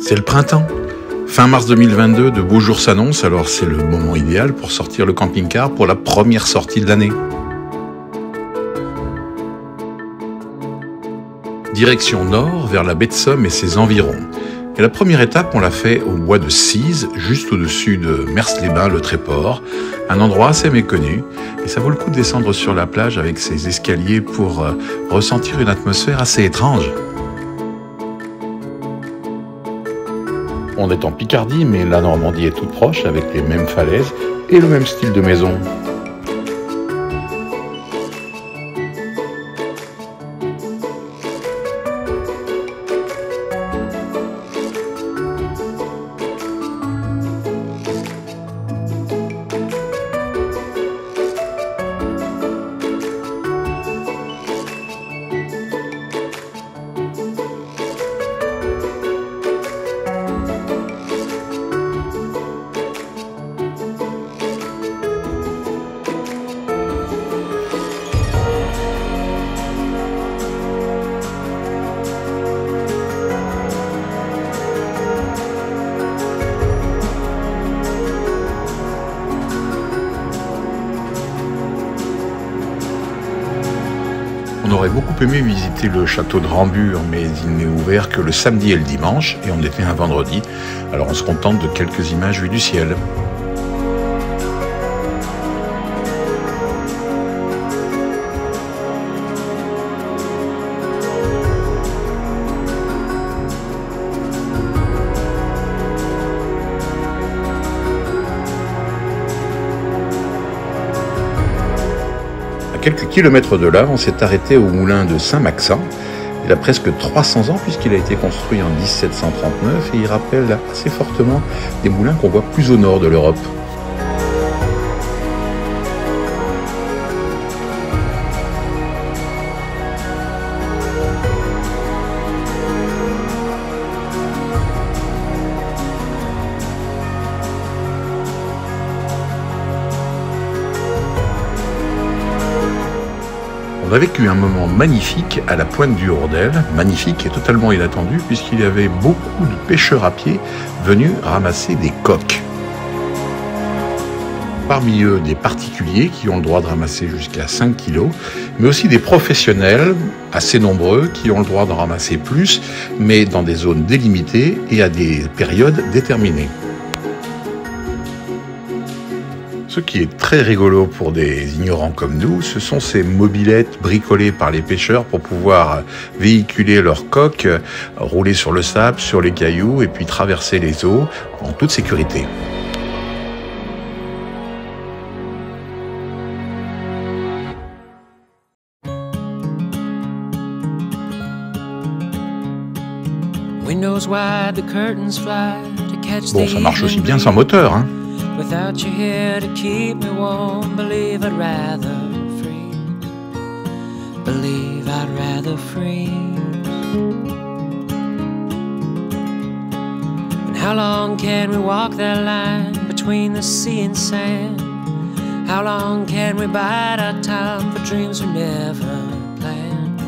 C'est le printemps. Fin mars 2022, de beaux jours s'annoncent, alors c'est le moment idéal pour sortir le camping-car pour la première sortie de l'année. Direction nord, vers la baie de Somme et ses environs. Et la première étape, on l'a fait au bois de Cise, juste au-dessus de Mers-les-Bains, le Tréport, un endroit assez méconnu. Et ça vaut le coup de descendre sur la plage avec ses escaliers pour ressentir une atmosphère assez étrange. On est en Picardie, mais la Normandie est toute proche, avec les mêmes falaises et le même style de maison. On aurait beaucoup aimé visiter le château de Rambure, mais il n'est ouvert que le samedi et le dimanche, et on était un vendredi, alors on se contente de quelques images vues du ciel. À quelques kilomètres de là, on s'est arrêté au moulin de Saint-Maxent. Il a presque 300 ans puisqu'il a été construit en 1739 et il rappelle assez fortement des moulins qu'on voit plus au nord de l'Europe. On a vécu un moment magnifique à la pointe du Hourdel, magnifique et totalement inattendu puisqu'il y avait beaucoup de pêcheurs à pied venus ramasser des coques. Parmi eux, des particuliers qui ont le droit de ramasser jusqu'à 5 kilos, mais aussi des professionnels assez nombreux qui ont le droit d'en ramasser plus, mais dans des zones délimitées et à des périodes déterminées. Ce qui est très rigolo pour des ignorants comme nous, ce sont ces mobylettes bricolées par les pêcheurs pour pouvoir véhiculer leurs coques, rouler sur le sable, sur les cailloux et puis traverser les eaux en toute sécurité. Bon, ça marche aussi bien sans moteur, hein. Without you here to keep me warm, believe I'd rather freeze. Believe I'd rather freeze. And how long can we walk that line between the sea and sand? How long can we bide our time for dreams we never planned?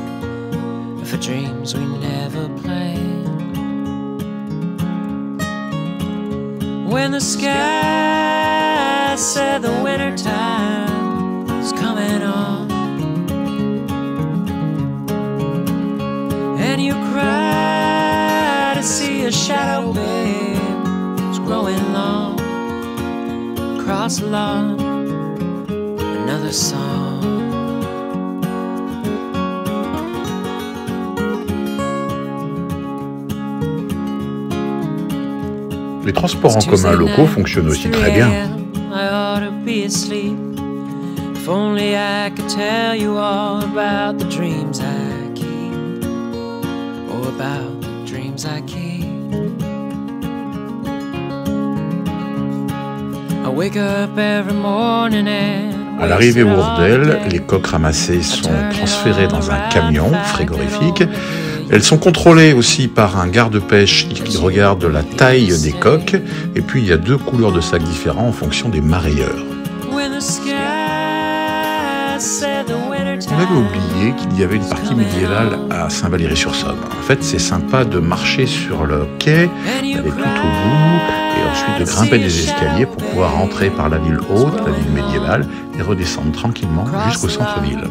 For dreams we never planned. When the sky said the winter time is coming on, and you cry to see a shadow, babe, it's growing long across the lawn, another song. Les transports en commun locaux fonctionnent aussi très bien. À l'arrivée au Hourdel, les coques ramassées sont transférées dans un camion frigorifique. Elles sont contrôlées aussi par un garde-pêche qui regarde la taille des coques. Et puis il y a 2 couleurs de sacs différents en fonction des mareyeurs. On avait oublié qu'il y avait une partie médiévale à Saint-Valery-sur-Somme. En fait, c'est sympa de marcher sur le quai, d'aller tout au bout, et ensuite de grimper des escaliers pour pouvoir rentrer par la ville haute, la ville médiévale, et redescendre tranquillement jusqu'au centre-ville.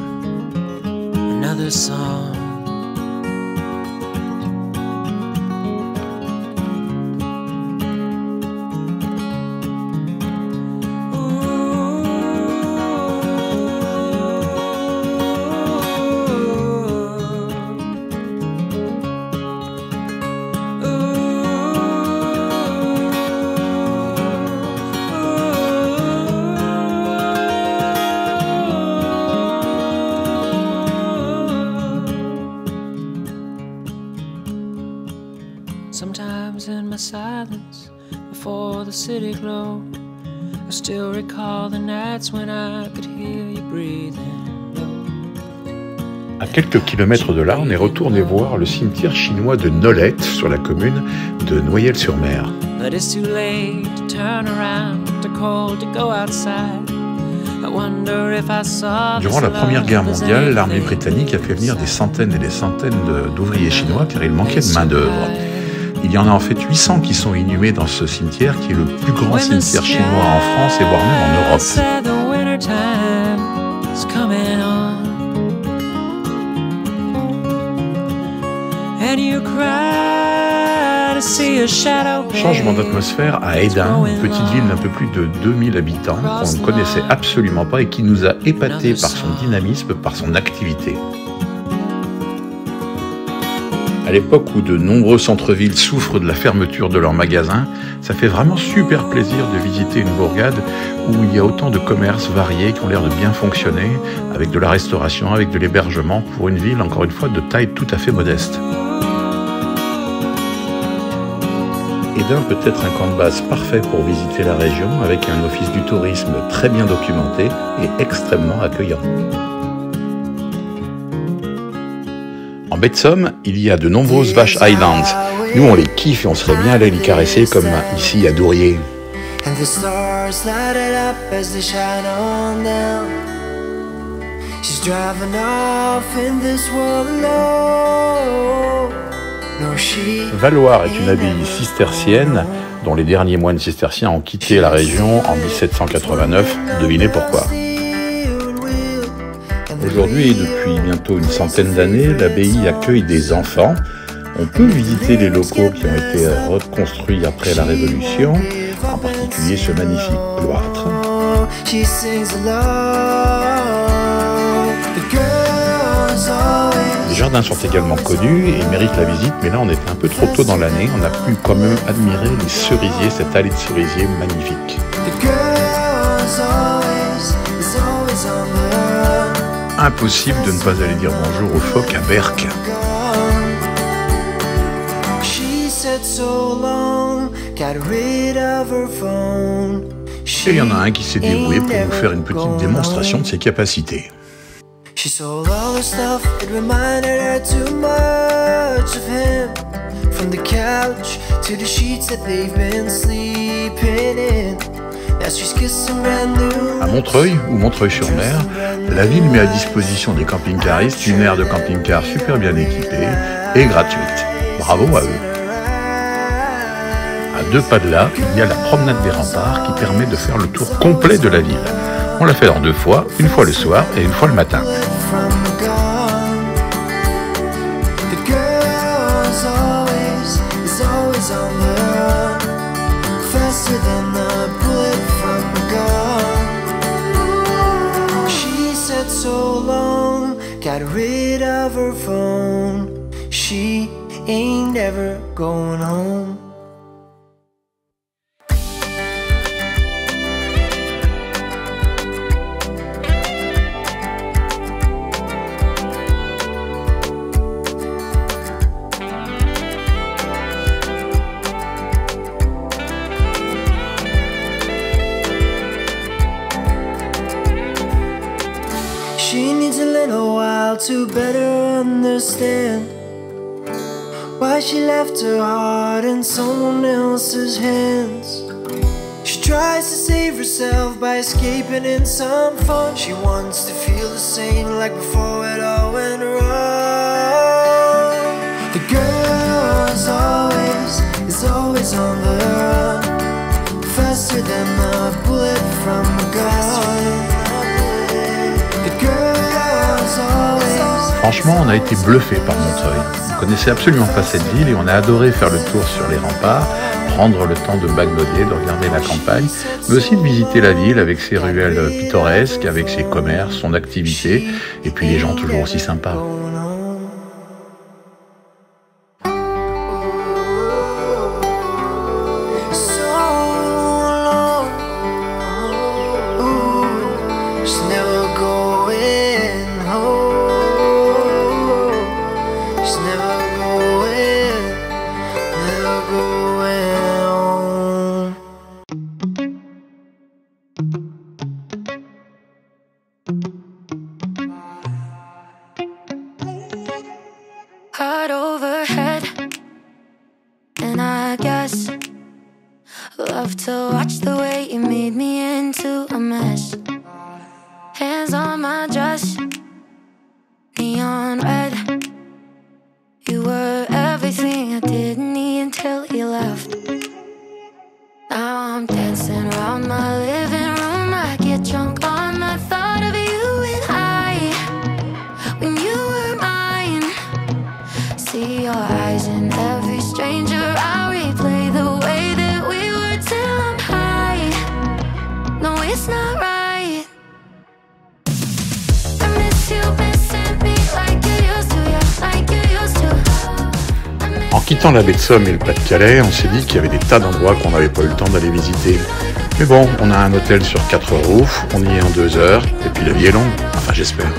Sometimes in my silence, before the city glow, I still recall the nights when I could hear you breathing low. À quelques kilomètres de là, on est retourné voir le cimetière chinois de Nolette, sur la commune de Noyelles-sur-Mer. But it's too late to turn around, too cold to go outside. Durant la Première Guerre mondiale, l'armée britannique a fait venir des centaines et des centaines d'ouvriers chinois car il manquait de main-d'œuvre. Il y en a en fait 800 qui sont inhumés dans ce cimetière qui est le plus grand cimetière chinois en France et voire même en Europe. Changement d'atmosphère à Hesdin, une petite ville d'un peu plus de 2000 habitants qu'on ne connaissait absolument pas et qui nous a épatés par son dynamisme, par son activité. À l'époque où de nombreux centres-villes souffrent de la fermeture de leurs magasins, ça fait vraiment super plaisir de visiter une bourgade où il y a autant de commerces variés qui ont l'air de bien fonctionner, avec de la restauration, avec de l'hébergement, pour une ville, encore une fois, de taille tout à fait modeste. Hesdin peut être un camp de base parfait pour visiter la région, avec un office du tourisme très bien documenté et extrêmement accueillant. En baie de Somme, il y a de nombreuses vaches Highlands. Nous, on les kiffe et on serait bien allé les caresser comme ici à Dourier. Valloire est une abbaye cistercienne dont les derniers moines cisterciens ont quitté la région en 1789. Devinez pourquoi. Aujourd'hui, et depuis bientôt une centaine d'années, l'abbaye accueille des enfants. On peut visiter les locaux qui ont été reconstruits après la Révolution, en particulier ce magnifique cloître. Les jardins sont également connus et méritent la visite, mais là on était un peu trop tôt dans l'année. On a pu quand même admirer les cerisiers, cette allée de cerisiers magnifique. Impossible de ne pas aller dire bonjour aux phoques à Berck. Et il y en a un qui s'est dévoué pour nous faire une petite démonstration de ses capacités. À Montreuil ou Montreuil-sur-Mer, la ville met à disposition des camping-caristes une aire de camping-car super bien équipée et gratuite. Bravo à eux. À 2 pas de là, il y a la promenade des remparts qui permet de faire le tour complet de la ville. On l'a fait en 2 fois, une fois le soir et une fois le matin. So long, got rid of her phone. She ain't ever going home. She needs a little while to better understand why she left her heart in someone else's hands. She tries to save herself by escaping in some fun. She wants to feel the same like before it all went wrong. The girl is always on the run, faster than a bullet from a gun. The girl's always. Franchement, on a été bluffé par Montreuil. On connaissait absolument pas cette ville et on a adoré faire le tour sur les remparts, prendre le temps de bagnolier, de regarder la campagne, mais aussi de visiter la ville avec ses ruelles pittoresques, avec ses commerces, son activité, et puis les gens toujours aussi sympas. Heart overhead, and I guess love to watch the way you made me into a mess. Hands on my dress, neon red. You were everything I didn't need until you left. Now I'm dancing around my living room. I get drunk on the thought of you and I, when you were mine. See your eyes in every stranger. I replay the way that we were till I'm high. No, it's not right. I miss you missing me like you used to, yeah, like you used to. En quittant la baie de Somme et le Pas-de-Calais, on s'est dit qu'il y avait des tas d'endroits qu'on n'avait pas eu le temps d'aller visiter. Mais bon, on a un hôtel sur 4 roofs, on y est en 2 heures, et puis la vie est longue, enfin j'espère.